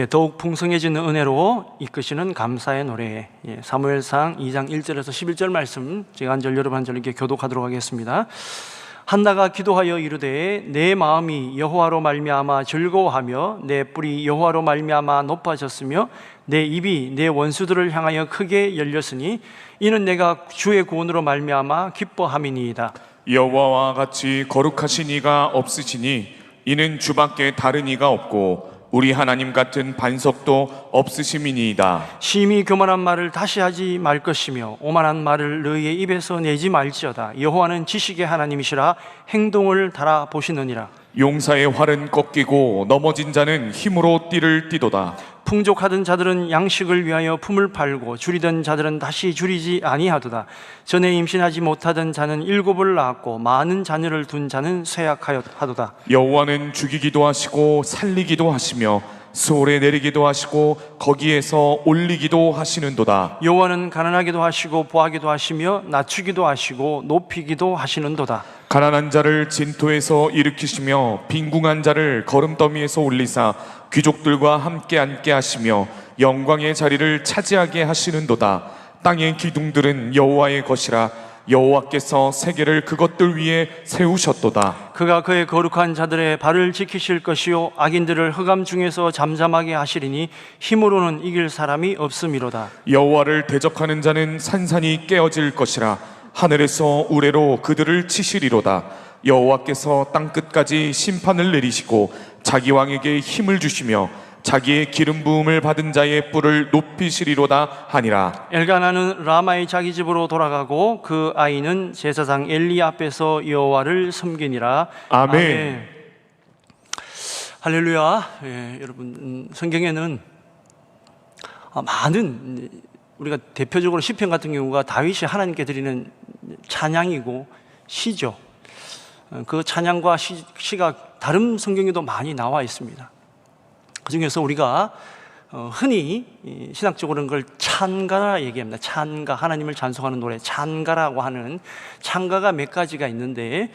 더욱 풍성해지는 은혜로 이끄시는 감사의 노래, 사무엘상 2장 1절에서 11절 말씀 제가 한 절 여러분 한 절 이렇게 교독하도록 하겠습니다. 한나가 기도하여 이르되 내 마음이 여호와로 말미암아 즐거워하며 내 뿔이 여호와로 말미암아 높아졌으며 내 입이 내 원수들을 향하여 크게 열렸으니 이는 내가 주의 구원으로 말미암아 기뻐함이니이다. 여호와와 같이 거룩하신 이가 없으시니 이는 주밖에 다른 이가 없고 우리 하나님 같은 반석도 없으심이니이다. 심히 교만한 말을 다시 하지 말 것이며 오만한 말을 너희의 입에서 내지 말지어다. 여호와는 지식의 하나님이시라 행동을 달아보시느니라. 용사의 활은 꺾이고 넘어진 자는 힘으로 띠를 띠도다. 풍족하던 자들은 양식을 위하여 품을 팔고 줄이던 자들은 다시 줄이지 아니하도다. 전에 임신하지 못하던 자는 7을 낳았고 많은 자녀를 둔 자는 쇠약하도다. 여호와는 죽이기도 하시고 살리기도 하시며 수월에 내리기도 하시고 거기에서 올리기도 하시는도다. 여호와는 가난하기도 하시고 부하기도 하시며 낮추기도 하시고 높이기도 하시는도다. 가난한 자를 진토에서 일으키시며 빈궁한 자를 거름더미에서 올리사 귀족들과 함께 앉게 하시며 영광의 자리를 차지하게 하시는도다. 땅의 기둥들은 여호와의 것이라 여호와께서 세계를 그것들 위에 세우셨도다. 그가 그의 거룩한 자들의 발을 지키실 것이요 악인들을 흑암 중에서 잠잠하게 하시리니 힘으로는 이길 사람이 없음이로다. 여호와를 대적하는 자는 산산이 깨어질 것이라 하늘에서 우레로 그들을 치시리로다. 여호와께서 땅끝까지 심판을 내리시고 자기 왕에게 힘을 주시며 자기의 기름 부음을 받은 자의 뿔을 높이시리로다 하니라. 엘가나는 라마의 자기 집으로 돌아가고 그 아이는 제사장 엘리 앞에서 여호와를 섬기니라. 아멘. 할렐루야. 여러분, 성경에는 많은, 우리가 대표적으로 시편 같은 경우가 다윗이 하나님께 드리는 찬양이고 시죠. 그 찬양과 시가 다른 성경에도 많이 나와 있습니다. 그 중에서 우리가 흔히 신학적으로는 그걸 찬가라 얘기합니다. 찬가, 하나님을 찬송하는 노래, 찬가라고 하는 찬가가 몇 가지가 있는데,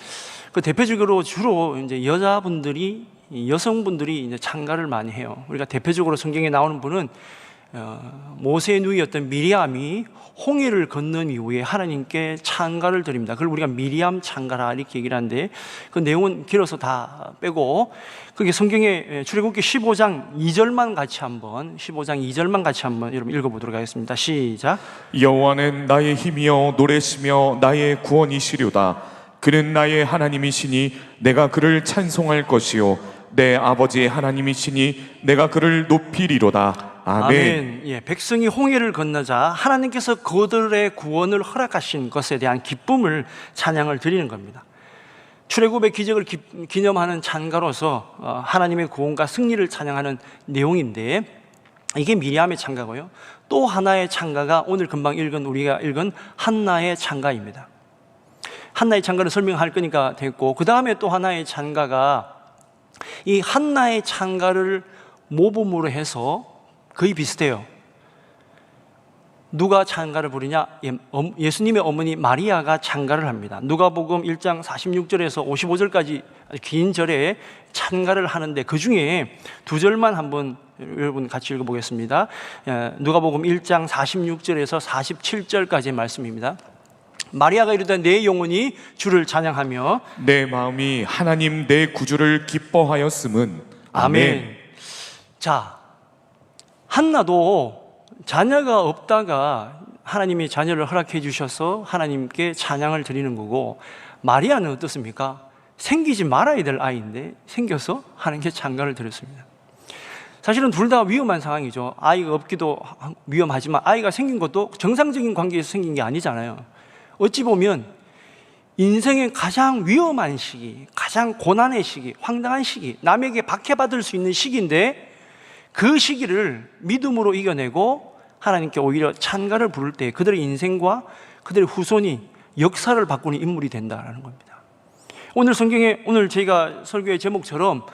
그 대표적으로 주로 이제 여자분들이, 여성분들이 이제 찬가를 많이 해요. 우리가 대표적으로 성경에 나오는 분은 모세의 누이였던 미리암이 홍해를 건넌 이후에 하나님께 찬가를 드립니다. 그걸 우리가 미리암 찬가라 이렇게 얘기를 하는데, 그 내용은 길어서 다 빼고 그게 성경의 출애굽기 15장 2절만 같이 한번, 15장 2절만 같이 한번 여러분 읽어보도록 하겠습니다. 시작. 여호와는 나의 힘이여 노래시며 나의 구원이시료다. 그는 나의 하나님이시니 내가 그를 찬송할 것이요 내 아버지의 하나님이시니 내가 그를 높이리로다. 아멘. 아멘. 백성이 홍해를 건너자 하나님께서 그들의 구원을 허락하신 것에 대한 기쁨을 찬양을 드리는 겁니다. 출애굽의 기적을 기념하는 찬가로서 하나님의 구원과 승리를 찬양하는 내용인데, 이게 미리암의 찬가고요. 또 하나의 찬가가 오늘 금방 우리가 읽은 한나의 찬가입니다. 한나의 찬가를 설명할 거니까 됐고, 그 다음에 또 하나의 찬가가 이 한나의 찬가를 모범으로 해서 거의 비슷해요. 누가 찬가를 부르냐? 예수님의 어머니 마리아가 찬가를 합니다. 누가복음 1장 46절에서 55절까지 긴 절에 찬가를 하는데, 그 중에 두 절만 한번 여러분 같이 읽어보겠습니다. 누가복음 1장 46절에서 47절까지의 말씀입니다. 마리아가 이르되 내 영혼이 주를 찬양하며 내 마음이 하나님 내 구주를 기뻐하였음은. 아멘. 자, 한나도 자녀가 없다가 하나님이 자녀를 허락해 주셔서 하나님께 찬양을 드리는 거고, 마리아는 어떻습니까? 생기지 말아야 될 아이인데 생겨서 하나님께 찬가를 드렸습니다. 사실은 둘 다 위험한 상황이죠. 아이가 없기도 위험하지만 아이가 생긴 것도 정상적인 관계에서 생긴 게 아니잖아요. 어찌 보면 인생의 가장 위험한 시기, 가장 고난의 시기, 황당한 시기, 남에게 박해받을 수 있는 시기인데, 그 시기를 믿음으로 이겨내고 하나님께 오히려 찬가를 부를 때 그들의 인생과 그들의 후손이 역사를 바꾸는 인물이 된다는 겁니다. 오늘 성경에, 오늘 저희가 설교의 제목처럼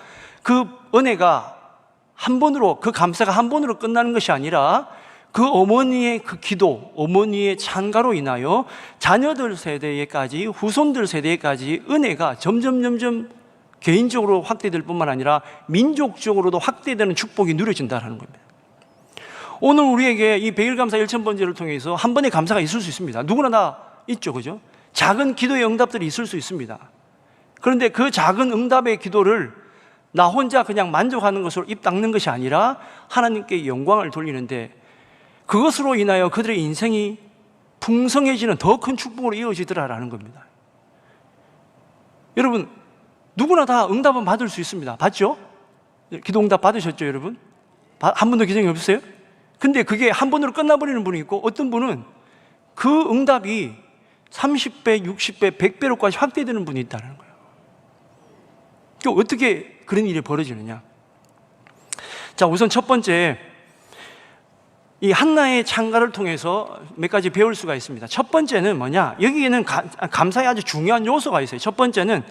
그 은혜가 한 번으로, 그 감사가 한 번으로 끝나는 것이 아니라 그 어머니의 그 기도, 어머니의 찬가로 인하여 자녀들 세대에까지, 후손들 세대에까지 은혜가 점점 개인적으로 확대될 뿐만 아니라 민족적으로도 확대되는 축복이 누려진다는 겁니다. 오늘 우리에게 이 백일감사 1000번제를 통해서 한 번의 감사가 있을 수 있습니다. 누구나 다 있죠, 그죠? 작은 기도의 응답들이 있을 수 있습니다. 그런데 그 작은 응답의 기도를 나 혼자 그냥 만족하는 것으로 입 닦는 것이 아니라 하나님께 영광을 돌리는데, 그것으로 인하여 그들의 인생이 풍성해지는 더 큰 축복으로 이어지더라라는 겁니다. 여러분, 누구나 다 응답은 받을 수 있습니다. 받죠? 기도 응답 받으셨죠, 여러분? 한 번도 기적이 없으세요? 근데 그게 한 번으로 끝나버리는 분이 있고, 어떤 분은 그 응답이 30배, 60배, 100배로까지 확대되는 분이 있다는 거예요. 그러니까 어떻게 그런 일이 벌어지느냐? 자, 우선 첫 번째, 이 한나의 창가를 통해서 몇 가지 배울 수가 있습니다. 첫 번째는 뭐냐? 여기에는 감사의 아주 중요한 요소가 있어요. 첫 번째는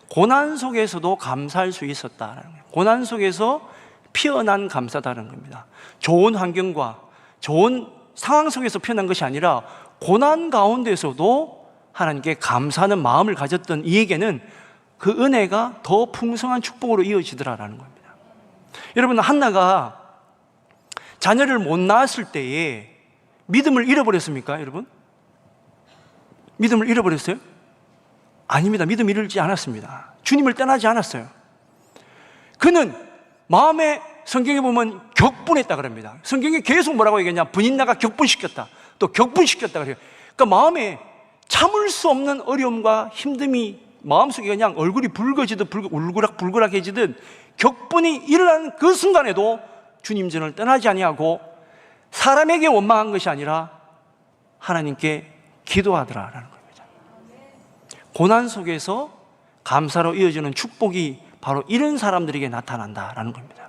고난 속에서도 감사할 수 있었다라는 거예요. 고난 속에서 피어난 감사다라는 겁니다. 좋은 환경과 좋은 상황 속에서 피어난 것이 아니라 고난 가운데서도 하나님께 감사하는 마음을 가졌던 이에게는 그 은혜가 더 풍성한 축복으로 이어지더라라는 겁니다. 여러분, 한나가 자녀를 못 낳았을 때에 믿음을 잃어버렸습니까, 여러분? 믿음을 잃어버렸어요? 아닙니다. 믿음 잃지 않았습니다. 주님을 떠나지 않았어요. 그는 마음에, 성경에 보면 격분했다 그럽니다. 성경에 계속 뭐라고 얘기하냐? 분인나가 격분시켰다, 또 격분시켰다 그래요. 그러니까 마음에 참을 수 없는 어려움과 힘듦이 마음속에 그냥 얼굴이 붉어지듯 울그락불그락해지듯 격분이 일어나는 그 순간에도 주님 전을 떠나지 아니하고 사람에게 원망한 것이 아니라 하나님께 기도하더라라는 겁니다. 고난 속에서 감사로 이어지는 축복이 바로 이런 사람들에게 나타난다라는 겁니다.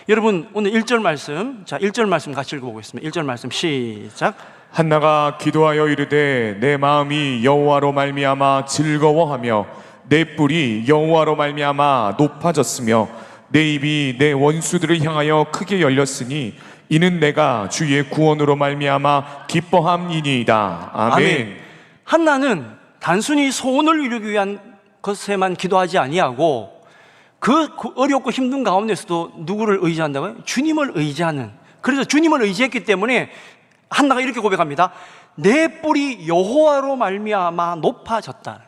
여러분, 오늘 1절 말씀, 자, 1절 말씀 같이 읽어보겠습니다. 1절 말씀 시작. 한나가 기도하여 이르되 내 마음이 여호와로 말미암아 즐거워하며 내 뿔이 여호와로 말미암아 높아졌으며 내 입이 내 원수들을 향하여 크게 열렸으니 이는 내가 주의 구원으로 말미암아 기뻐함이니이다. 아멘. 한나는 단순히 소원을 이루기 위한 것에만 기도하지 아니하고 그 어렵고 힘든 가운데서도 누구를 의지한다고요? 주님을 의지하는. 그래서 주님을 의지했기 때문에 한나가 이렇게 고백합니다. 내 뿔이 여호와로 말미암아 높아졌다.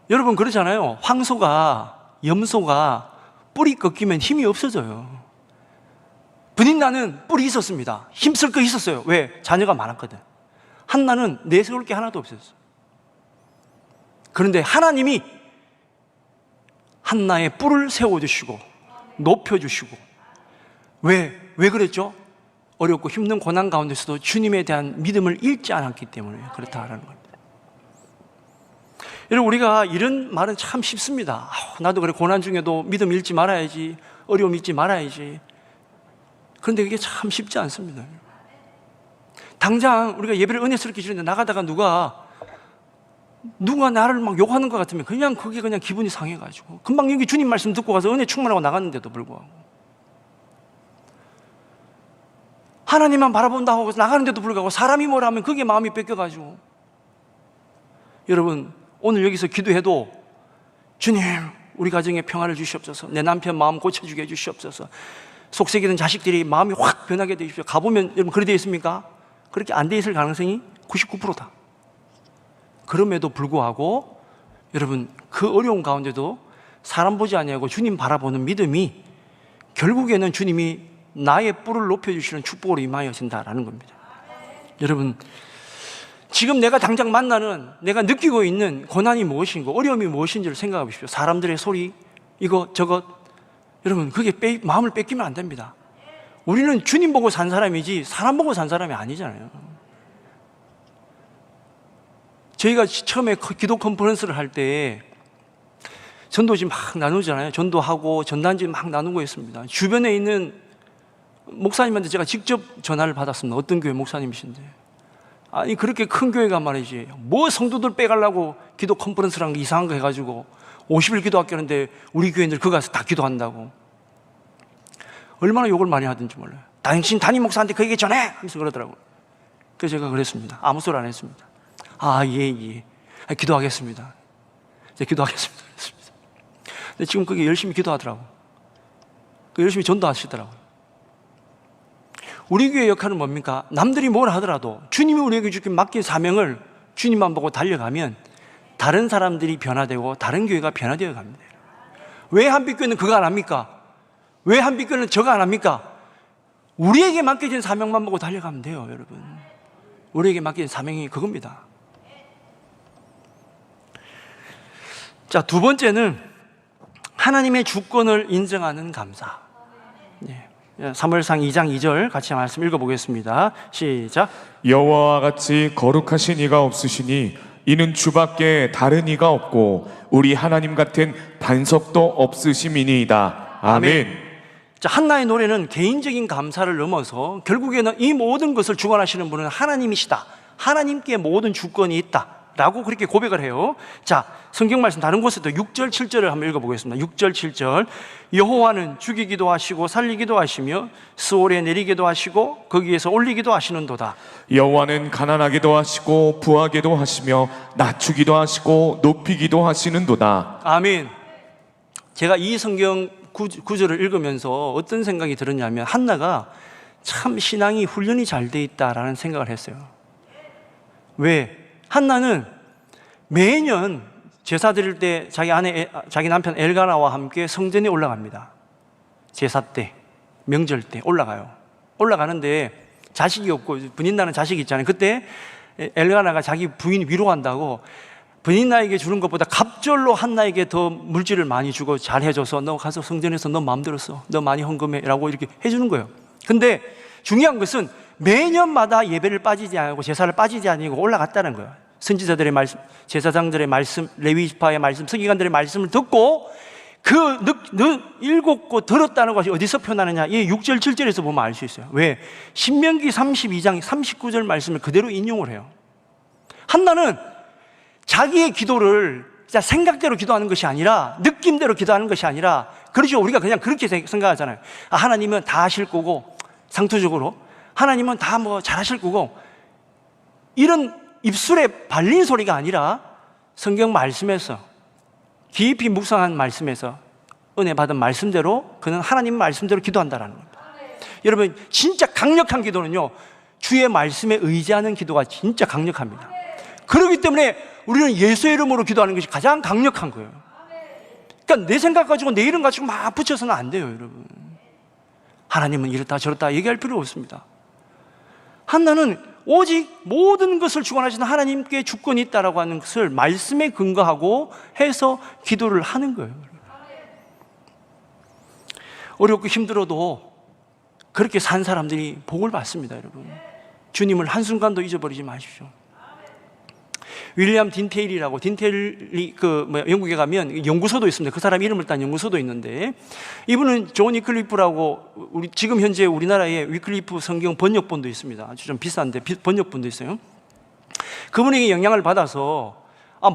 여러분, 그렇잖아요. 황소가, 염소가 뿔이 꺾이면 힘이 없어져요. 분인나는 뿔이 있었습니다. 힘쓸 거 있었어요. 왜? 자녀가 많았거든. 한나는 내세울 게 하나도 없었어요. 그런데 하나님이 한나의 뿔을 세워주시고 높여주시고, 왜 그랬죠? 어렵고 힘든 고난 가운데서도 주님에 대한 믿음을 잃지 않았기 때문에 그렇다라는 겁니다. 여러분, 우리가 이런 말은 참 쉽습니다. 나도 그래, 고난 중에도 믿음 잃지 말아야지, 어려움 잊지 말아야지. 그런데 그게 참 쉽지 않습니다. 당장 우리가 예배를 은혜스럽게 드리는데 나가다가 누가 나를 막 욕하는 것 같으면 그냥 그게 그냥 기분이 상해가지고 금방 여기 주님 말씀 듣고 가서 은혜 충만하고 나갔는데도 불구하고, 하나님만 바라본다고 하고 나가는데도 불구하고 사람이 뭐라 하면 그게 마음이 뺏겨가지고, 여러분, 오늘 여기서 기도해도 주님, 우리 가정에 평화를 주시옵소서, 내 남편 마음 고쳐주게 해주시옵소서, 속썩이던 자식들이 마음이 확 변하게 해 주십시오. 가보면 여러분 그렇게 되어 있습니까? 그렇게 안 돼 있을 가능성이 99%다. 그럼에도 불구하고 여러분, 그 어려운 가운데도 사람 보지 아니하고 주님 바라보는 믿음이 결국에는 주님이 나의 뿔을 높여주시는 축복으로 임하여진다라는 겁니다. 여러분, 지금 내가 당장 만나는, 내가 느끼고 있는 고난이 무엇인고 어려움이 무엇인지를 생각해 보십시오. 사람들의 소리, 이것 저것, 여러분, 그게 마음을 뺏기면 안 됩니다. 우리는 주님 보고 산 사람이지 사람 보고 산 사람이 아니잖아요. 저희가 처음에 기도 컨퍼런스를 할 때 전도지 막 나누잖아요. 전도하고 전단지 막 나누고 있습니다. 주변에 있는 목사님한테 제가 직접 전화를 받았습니다. 어떤 교회 목사님이신데, 아니 그렇게 큰 교회가 말이지 뭐 성도들 빼가려고 기도 컨퍼런스라는 거 이상한 거 해가지고 50일 기도학교 하는데 우리 교인들 그거 가서 다 기도한다고. 얼마나 욕을 많이 하든지 몰라요. 당신 담임 목사한테 그 얘기 전해! 하면서 그러더라고요. 그래서 제가 그랬습니다. 아무 소리 안 했습니다. 예. 기도하겠습니다. 이제 기도하겠습니다. 근데 지금 그게 열심히 기도하더라고요. 열심히 전도하시더라고요. 우리 교회 역할은 뭡니까? 남들이 뭘 하더라도 주님이 우리에게 주신 맡긴 사명을 주님만 보고 달려가면 다른 사람들이 변화되고 다른 교회가 변화되어 갑니다. 왜 한빛교회는 그거 안 합니까? 왜 한빛교회는 저거 안 합니까? 우리에게 맡겨진 사명만 보고 달려가면 돼요, 여러분. 우리에게 맡겨진 사명이 그겁니다. 자, 두 번째는 하나님의 주권을 인정하는 감사. 사무엘상 2장 2절 같이 말씀 읽어보겠습니다. 시작. 여호와와 같이 거룩하신 이가 없으시니 이는 주밖에 다른 이가 없고 우리 하나님 같은 반석도 없으심이니이다. 아멘. 자, 한나의 노래는 개인적인 감사를 넘어서 결국에는 이 모든 것을 주관하시는 분은 하나님이시다. 하나님께 모든 주권이 있다. 라고 그렇게 고백을 해요. 자, 성경 말씀 다른 곳에도 6절, 7절을 한번 읽어보겠습니다. 6절, 7절. 여호와는 죽이기도 하시고 살리기도 하시며 스올에 내리기도 하시고 거기에서 올리기도 하시는도다. 여호와는 가난하게도 하시고 부하게도 하시며 낮추기도 하시고 높이기도 하시는도다. 아멘. 제가 이 성경 구절을 읽으면서 어떤 생각이 들었냐면 한나가 참 신앙이 훈련이 잘 돼 있다라는 생각을 했어요. 왜? 한나는 매년 제사 드릴 때 자기 남편 엘가나와 함께 성전에 올라갑니다. 제사 때, 명절 때 올라가요. 올라가는데 자식이 없고 분인 나는 자식이 있잖아요. 그때 엘가나가 자기 부인 위로한다고 분인나에게 주는 것보다 갑절로 한나에게 더 물질을 많이 주고 잘해줘서 너 가서 성전에서 너 마음대로 써. 너 많이 헌금해. 라고 이렇게 해주는 거예요. 근데 중요한 것은 매년마다 예배를 빠지지 않고 제사를 빠지지 않고 올라갔다는 거예요. 선지자들의 말씀, 제사장들의 말씀, 레위파의 말씀, 서기관들의 말씀을 듣고 그 읽었고 들었다는 것이 어디서 표현하느냐? 이 6절, 7절에서 보면 알 수 있어요. 왜? 신명기 32장 39절 말씀을 그대로 인용을 해요. 한나는 자기의 기도를 진짜 생각대로 기도하는 것이 아니라 느낌대로 기도하는 것이 아니라 그렇죠. 우리가 그냥 그렇게 생각하잖아요. 아, 하나님은 다 하실 거고 상투적으로 하나님은 다 뭐 잘하실 거고 이런 입술에 발린 소리가 아니라 성경 말씀에서 깊이 묵상한 말씀에서 은혜 받은 말씀대로 그는 하나님 말씀대로 기도한다라는 겁니다. 여러분 진짜 강력한 기도는요 주의 말씀에 의지하는 기도가 진짜 강력합니다. 그렇기 때문에 우리는 예수의 이름으로 기도하는 것이 가장 강력한 거예요. 그러니까 내 생각 가지고 내 이름 가지고 막 붙여서는 안 돼요, 여러분. 하나님은 이렇다 저렇다 얘기할 필요 없습니다. 한나는 오직 모든 것을 주관하시는 하나님께 주권이 있다라고 하는 것을 말씀에 근거하고 해서 기도를 하는 거예요. 어렵고 힘들어도 그렇게 산 사람들이 복을 받습니다, 여러분. 주님을 한순간도 잊어버리지 마십시오. 윌리엄 딘테일이라고, 딘테일이 영국에 가면 연구소도 있습니다. 그 사람 이름을 딴 연구소도 있는데, 이분은 존 위클리프라고 지금 현재 우리나라에 위클리프 성경 번역본도 있습니다. 아주 좀 비싼데 번역본도 있어요. 그분에게 영향을 받아서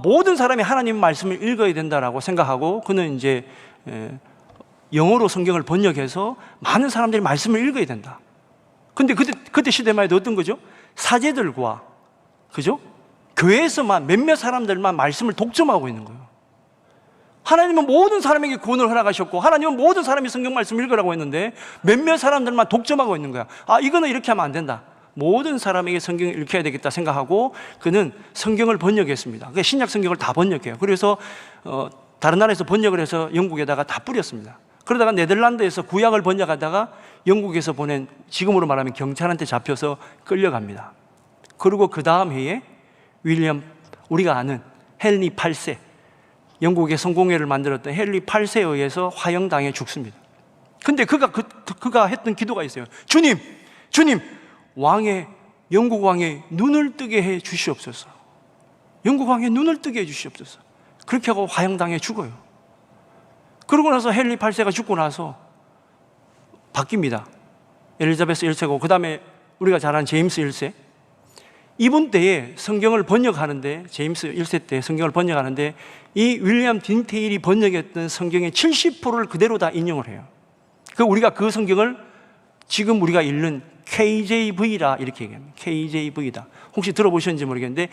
모든 사람이 하나님 말씀을 읽어야 된다라고 생각하고 그는 이제 영어로 성경을 번역해서 많은 사람들이 말씀을 읽어야 된다. 근데 그때 시대만 해도 어떤 거죠? 사제들과 그죠? 교회에서만 몇몇 사람들만 말씀을 독점하고 있는 거예요. 하나님은 모든 사람에게 구원을 허락하셨고 하나님은 모든 사람이 성경 말씀을 읽으라고 했는데 몇몇 사람들만 독점하고 있는 거야. 이거는 이렇게 하면 안 된다. 모든 사람에게 성경을 읽혀야 되겠다 생각하고 그는 성경을 번역했습니다. 그러니까 신약 성경을 다 번역해요. 그래서 다른 나라에서 번역을 해서 영국에다가 다 뿌렸습니다. 그러다가 네덜란드에서 구약을 번역하다가 영국에서 보낸 지금으로 말하면 경찰한테 잡혀서 끌려갑니다. 그리고 그 다음 해에 우리가 아는 헨리 8세, 영국의 성공회를 만들었던 헨리 8세에 의해서 화형당해 죽습니다. 근데 그가 했던 기도가 있어요. 주님, 영국 왕의 눈을 뜨게 해 주시옵소서. 영국 왕의 눈을 뜨게 해 주시옵소서. 그렇게 하고 화형당해 죽어요. 그러고 나서 헨리 8세가 죽고 나서 바뀝니다. 엘리자베스 1세고 그 다음에 우리가 잘 아는 제임스 1세. 이분 때에 성경을 번역하는데 제임스 1세 때 성경을 번역하는데 이 윌리엄 딘테일이 번역했던 성경의 70%를 그대로 다 인용을 해요. 우리가 그 성경을 지금 우리가 읽는 KJV라 이렇게 얘기합니다. KJV다. 혹시 들어보셨는지 모르겠는데,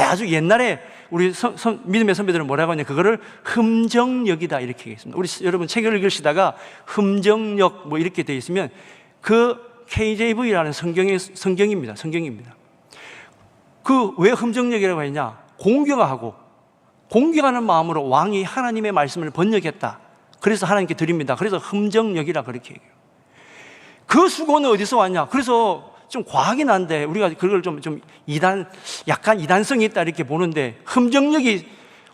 아주 옛날에 우리 믿음의 선배들은 뭐라고 하냐, 그거를 흠정역이다 이렇게 얘기했습니다. 우리 여러분 책을 읽으시다가 흠정역 뭐 이렇게 되어 있으면 그 KJV라는 성경입니다. 그 왜 흠정역이라고 했냐? 공경하는 마음으로 왕이 하나님의 말씀을 번역했다. 그래서 하나님께 드립니다. 그래서 흠정역이라 그렇게 얘기해요. 그 수고는 어디서 왔냐? 그래서 좀 과하긴 한데 우리가 그걸 좀 약간 이단성이 있다 이렇게 보는데, 흠정역이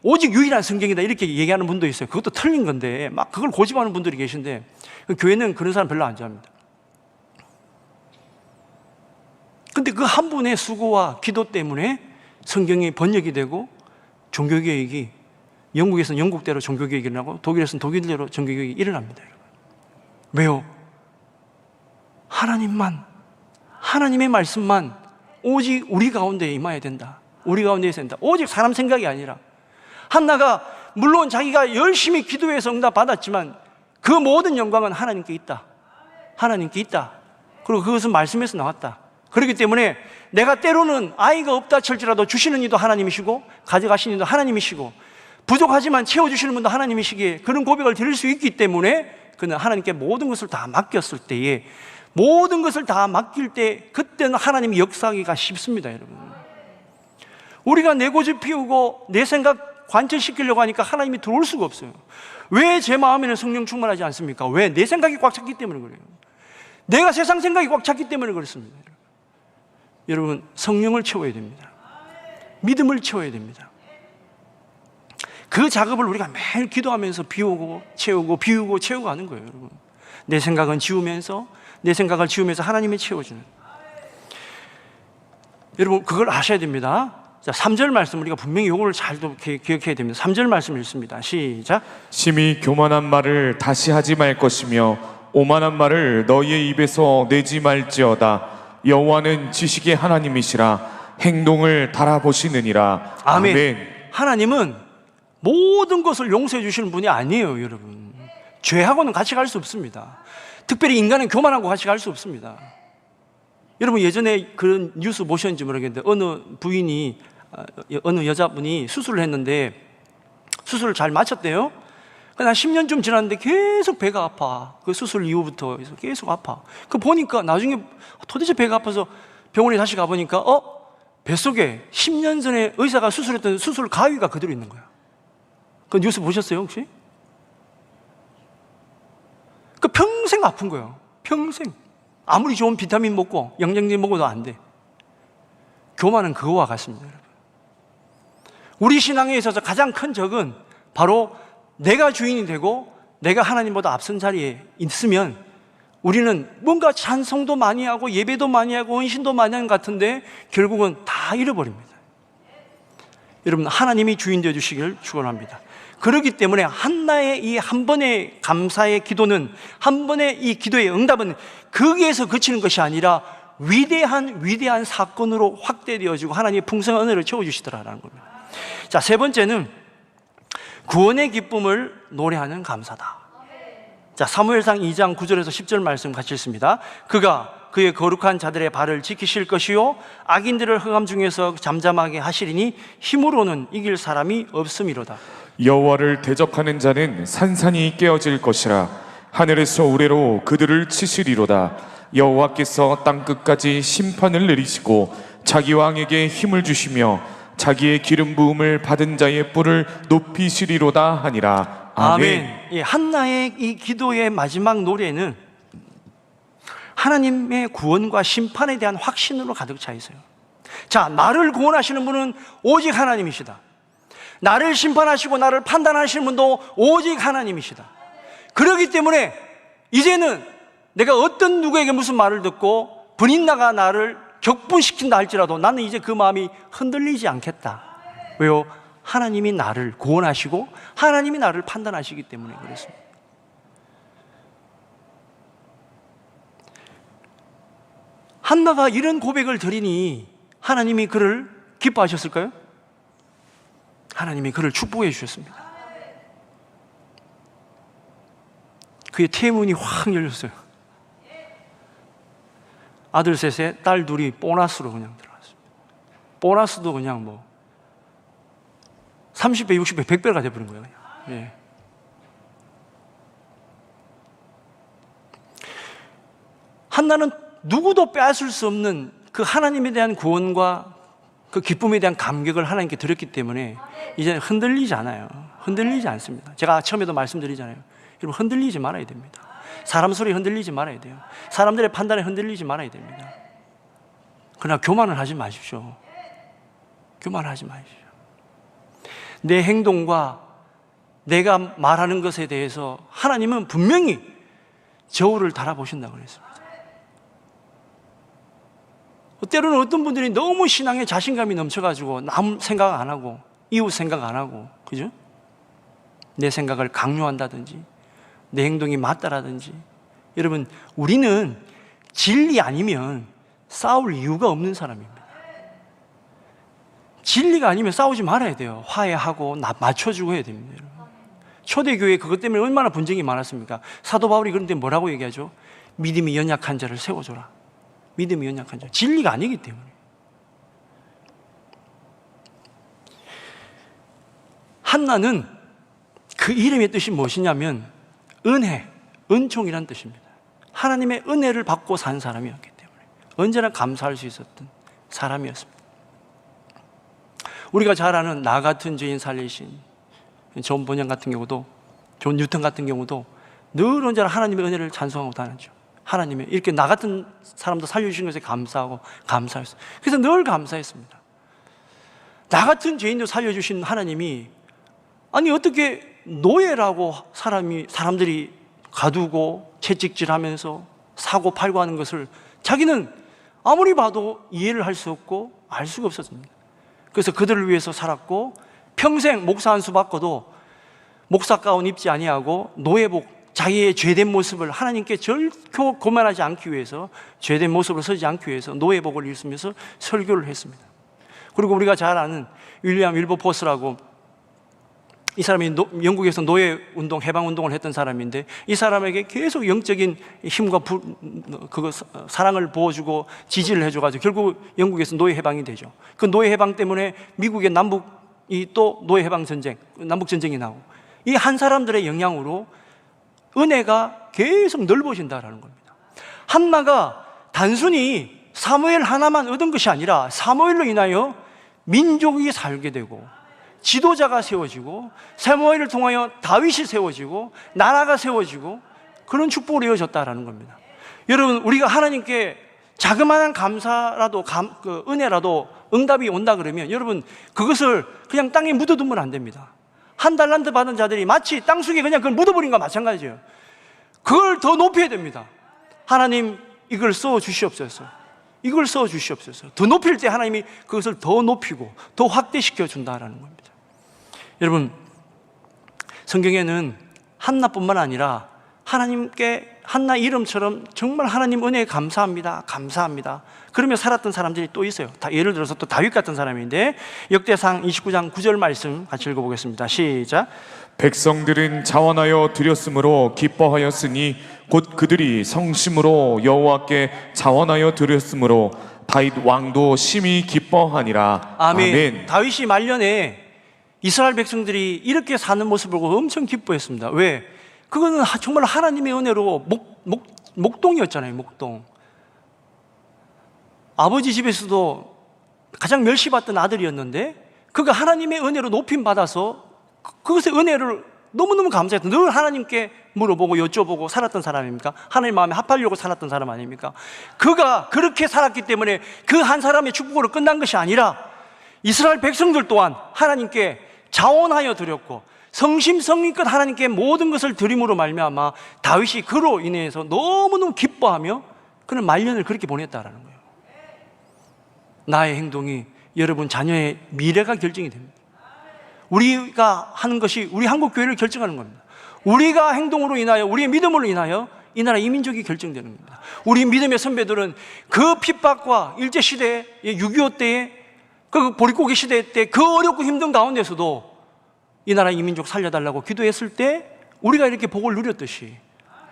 오직 유일한 성경이다 이렇게 얘기하는 분도 있어요. 그것도 틀린 건데 막 그걸 고집하는 분들이 계신데, 그 교회는 그런 사람 별로 안 좋아합니다. 근데 그 한 분의 수고와 기도 때문에 성경이 번역이 되고 종교개혁이, 영국에서는 영국대로 종교개혁이 일어나고 독일에서는 독일대로 종교개혁이 일어납니다. 여러분. 왜요? 하나님의 말씀만 오직 우리 가운데 임해야 된다. 우리 가운데 있어야 된다. 오직 사람 생각이 아니라, 한나가 물론 자기가 열심히 기도해서 응답 받았지만 그 모든 영광은 하나님께 있다. 그리고 그것은 말씀에서 나왔다. 그렇기 때문에 내가 때로는 아이가 없다 칠지라도 주시는 이도 하나님이시고 가져가시는 이도 하나님이시고 부족하지만 채워주시는 분도 하나님이시기에 그런 고백을 드릴 수 있기 때문에 그는 하나님께 모든 것을 다 맡겼을 때에, 모든 것을 다 맡길 때 그때는 하나님이 역사하기가 쉽습니다. 여러분, 우리가 내 고집 피우고 내 생각 관철시키려고 하니까 하나님이 들어올 수가 없어요. 왜 제 마음에는 성령 충만하지 않습니까? 왜? 내 생각이 꽉 찼기 때문에 그래요. 내가 세상 생각이 꽉 찼기 때문에 그렇습니다. 여러분, 성령을 채워야 됩니다. 믿음을 채워야 됩니다. 그 작업을 우리가 매일 기도하면서 비우고 채우고 하는 거예요. 여러분, 내 생각을 지우면서 하나님이 채워주는, 여러분 그걸 아셔야 됩니다. 자, 3절 말씀 우리가 분명히 이걸 잘 기억해야 됩니다. 3절 말씀 읽습니다. 시작. 심히 교만한 말을 다시 하지 말 것이며 오만한 말을 너희의 입에서 내지 말지어다. 여호와는 지식의 하나님이시라. 행동을 달아보시느니라. 아멘. 하나님은 모든 것을 용서해 주시는 분이 아니에요. 여러분, 죄하고는 같이 갈 수 없습니다. 특별히 인간은 교만하고 같이 갈 수 없습니다. 여러분, 예전에 그런 뉴스 보셨는지 모르겠는데 어느 여자분이 수술을 했는데 수술을 잘 마쳤대요. 한 10년쯤 지났는데 계속 배가 아파. 그 수술 이후부터 계속 아파. 그 보니까 나중에 도대체 배가 아파서 병원에 다시 가보니까 뱃속에 10년 전에 의사가 수술했던 수술 가위가 그대로 있는 거야. 그 뉴스 보셨어요 혹시? 그 평생 아픈 거예요. 평생. 아무리 좋은 비타민 먹고 영양제 먹어도 안 돼. 교만은 그거와 같습니다. 여러분, 우리 신앙에 있어서 가장 큰 적은 바로 내가 주인이 되고 내가 하나님보다 앞선 자리에 있으면 우리는 뭔가 찬송도 많이 하고 예배도 많이 하고 헌신도 많이 하는 것 같은데 결국은 다 잃어버립니다. 여러분, 하나님이 주인 되어 주시기를 축원합니다. 그렇기 때문에 한나의 이 한 번의 감사의 기도는, 한 번의 이 기도의 응답은 거기에서 그치는 것이 아니라 위대한 사건으로 확대되어지고 하나님의 풍성한 은혜를 채워주시더라라는 겁니다. 자, 세 번째는 구원의 기쁨을 노래하는 감사다. 자, 사무엘상 2장 9절에서 10절 말씀 같이 읽습니다. 그가 그의 거룩한 자들의 발을 지키실 것이요 악인들을 흑암 중에서 잠잠하게 하시리니 힘으로는 이길 사람이 없음이로다. 여호와를 대적하는 자는 산산이 깨어질 것이라. 하늘에서 우레로 그들을 치시리로다. 여호와께서 땅 끝까지 심판을 내리시고 자기 왕에게 힘을 주시며 자기의 기름 부음을 받은 자의 뿔을 높이시리로다 하니라. 아멘. 예, 한나의 이 기도의 마지막 노래는 하나님의 구원과 심판에 대한 확신으로 가득 차 있어요. 자, 나를 구원하시는 분은 오직 하나님이시다. 나를 심판하시고 나를 판단하시는 분도 오직 하나님이시다. 그렇기 때문에 이제는 내가 어떤 누구에게 무슨 말을 듣고 분인나가 나를 격분시킨다 할지라도 나는 이제 그 마음이 흔들리지 않겠다. 왜요? 하나님이 나를 구원하시고 하나님이 나를 판단하시기 때문에 그렇습니다. 한나가 이런 고백을 드리니 하나님이 그를 기뻐하셨을까요? 하나님이 그를 축복해 주셨습니다. 그의 태문이 확 열렸어요. 아들 셋에 딸 둘이 보너스로 그냥 들어갔습니다. 보너스도 그냥 뭐 30배, 60배, 100배가 돼버린 거예요. 그냥. 예. 한나는 누구도 빼앗을 수 없는 그 하나님에 대한 구원과 그 기쁨에 대한 감격을 하나님께 드렸기 때문에 이제 흔들리지 않아요. 흔들리지 않습니다. 제가 처음에도 말씀드리잖아요. 여러분, 흔들리지 말아야 됩니다. 사람 소리에 흔들리지 말아야 돼요. 사람들의 판단에 흔들리지 말아야 됩니다. 그러나 교만을 하지 마십시오. 교만하지 마십시오. 내 행동과 내가 말하는 것에 대해서 하나님은 분명히 저울을 달아보신다고 그랬습니다. 때로는 어떤 분들이 너무 신앙에 자신감이 넘쳐가지고 남 생각 안 하고 이웃 생각 안 하고, 그죠? 내 생각을 강요한다든지 내 행동이 맞다라든지. 여러분, 우리는 진리 아니면 싸울 이유가 없는 사람입니다. 진리가 아니면 싸우지 말아야 돼요. 화해하고 맞춰주고 해야 됩니다. 여러분. 초대교회 그것 때문에 얼마나 분쟁이 많았습니까? 사도 바울이 그런데 뭐라고 얘기하죠? 믿음이 연약한 자를 세워줘라. 믿음이 연약한 자. 진리가 아니기 때문에. 한나는 그 이름의 뜻이 무엇이냐면 은혜, 은총이란 뜻입니다. 하나님의 은혜를 받고 산 사람이었기 때문에 언제나 감사할 수 있었던 사람이었습니다. 우리가 잘 아는 나 같은 죄인 살리신 존 번영 같은 경우도, 존 뉴턴 같은 경우도 늘 언제나 하나님의 은혜를 찬송하고 다녔죠. 하나님의 이렇게 나 같은 사람도 살려주신 것에 감사하고 감사했어요. 그래서 늘 감사했습니다. 나 같은 죄인도 살려주신 하나님이, 아니 어떻게 노예라고 사람들이 가두고 채찍질하면서 사고 팔고 하는 것을 자기는 아무리 봐도 이해를 할 수 없고 알 수가 없었습니다. 그래서 그들을 위해서 살았고 평생 목사 한 수 받고도 목사 가운 입지 아니하고 노예복, 자기의 죄된 모습을 하나님께 절코 고만하지 않기 위해서, 죄된 모습으로 서지 않기 위해서 노예복을 입으면서 설교를 했습니다. 그리고 우리가 잘 아는 윌리엄 윌버포스라고, 이 사람이 영국에서 노예운동, 해방운동을 했던 사람인데, 이 사람에게 계속 영적인 힘과 사랑을 부어주고 지지를 해줘가지고 결국 영국에서 노예 해방이 되죠. 그 노예 해방 때문에 미국의 남북이 또 노예 해방 전쟁, 남북 전쟁이 나오고, 이 한 사람들의 영향으로 은혜가 계속 넓어진다라는 겁니다. 한나가 단순히 사무엘 하나만 얻은 것이 아니라 사무엘로 인하여 민족이 살게 되고 지도자가 세워지고 사무엘을 통하여 다윗이 세워지고 나라가 세워지고 그런 축복으로 이어졌다라는 겁니다. 여러분, 우리가 하나님께 자그마한 감사라도 은혜라도 응답이 온다 그러면 여러분 그것을 그냥 땅에 묻어두면 안 됩니다. 한 달란트 받은 자들이 마치 땅속에 그냥 그걸 묻어버린 것과 마찬가지예요. 그걸 더 높여야 됩니다. 하나님 이걸 써 주시옵소서. 이걸 써 주시옵소서. 더 높일 때 하나님이 그것을 더 높이고 더 확대시켜 준다라는 겁니다. 여러분, 성경에는 한나뿐만 아니라 하나님께 한나 이름처럼 정말 하나님 은혜에 감사합니다, 감사합니다 그러며 살았던 사람들이 또 있어요. 예를 들어서 또 다윗 같은 사람인데, 역대상 29장 9절 말씀 같이 읽어보겠습니다. 시작. 백성들은 자원하여 드렸으므로 기뻐하였으니 곧 그들이 성심으로 여호와께 자원하여 드렸으므로 다윗 왕도 심히 기뻐하니라. 아멘. 아멘. 다윗이 말년에 이스라엘 백성들이 이렇게 사는 모습을 보고 엄청 기뻐했습니다. 왜? 그거는 정말 하나님의 은혜로 목동이었잖아요. 목동. 아버지 집에서도 가장 멸시받던 아들이었는데 그가 하나님의 은혜로 높임 받아서 그것의 은혜를 너무너무 감사했던, 늘 하나님께 물어보고 여쭤보고 살았던 사람입니까? 하나님 마음에 합하려고 살았던 사람 아닙니까? 그가 그렇게 살았기 때문에 그 한 사람의 축복으로 끝난 것이 아니라 이스라엘 백성들 또한 하나님께 자원하여 드렸고 성심성의껏 하나님께 모든 것을 드림으로 말미암아 다윗이 그로 인해서 너무너무 기뻐하며 그는 말년을 그렇게 보냈다라는 거예요. 나의 행동이 여러분 자녀의 미래가 결정이 됩니다. 우리가 하는 것이 우리 한국 교회를 결정하는 겁니다. 우리가 행동으로 인하여, 우리의 믿음으로 인하여 이 나라 이민족이 결정되는 겁니다. 우리 믿음의 선배들은 그 핍박과 일제시대에 6.25 때에 그 보릿고개 시대 때 그 어렵고 힘든 가운데서도 이 나라 이민족 살려달라고 기도했을 때 우리가 이렇게 복을 누렸듯이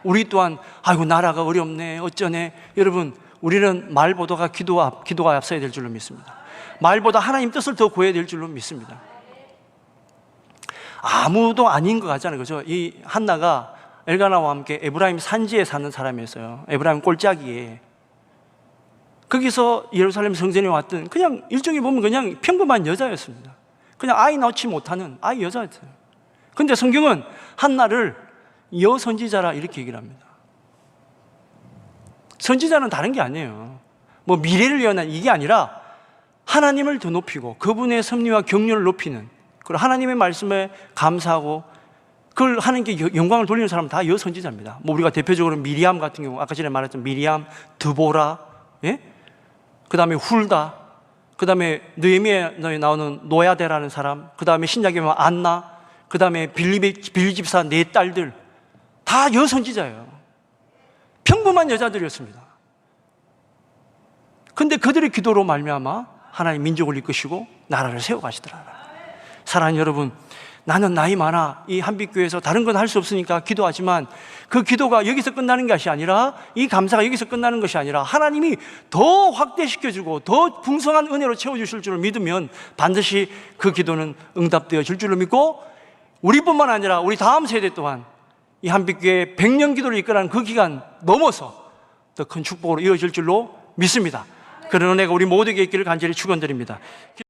우리 또한 아이고 나라가 어렵네 어쩌네. 여러분 우리는 말보다가 기도가 앞서야 될 줄로 믿습니다. 말보다 하나님 뜻을 더 구해야 될 줄로 믿습니다. 아무도 아닌 것 같잖아요, 그죠? 이 한나가 엘가나와 함께 에브라임 산지에 사는 사람이었어요. 에브라임 꼴짜기에. 거기서 예루살렘 성전에 왔던 그냥 일종의 보면 그냥 평범한 여자였습니다. 그냥 아이 낳지 못하는 아이 여자였어요. 근데 성경은 한나를 여선지자라 이렇게 얘기를 합니다. 선지자는 다른 게 아니에요. 뭐 미래를 예언한 이게 아니라 하나님을 더 높이고 그분의 섭리와 경륜을 높이는, 그리고 하나님의 말씀에 감사하고 그걸 하나님께 영광을 돌리는 사람은 다 여선지자입니다. 뭐 우리가 대표적으로 미리암 같은 경우, 아까 전에 말했던 미리암, 드보라, 예? 그 다음에 훌다, 그 다음에 느헤미야에 나오는 노야데라는 사람, 그 다음에 신약에 보면 안나, 그 다음에 빌집사 네 딸들 다 여선지자예요. 평범한 여자들이었습니다. 근데 그들의 기도로 말미암아 하나님 민족을 이끄시고 나라를 세워가시더라. 사랑하는 여러분, 나는 나이 많아 이 한빛교회에서 다른 건 할 수 없으니까 기도하지만 그 기도가 여기서 끝나는 것이 아니라, 이 감사가 여기서 끝나는 것이 아니라 하나님이 더 확대시켜주고 더 풍성한 은혜로 채워주실 줄을 믿으면 반드시 그 기도는 응답되어 질 줄로 믿고, 우리뿐만 아니라 우리 다음 세대 또한 이 한빛교회 100년 기도를 이끌어가는 그 기간 넘어서 더 큰 축복으로 이어질 줄로 믿습니다. 그런 은혜가 우리 모두에게 있기를 간절히 축원드립니다.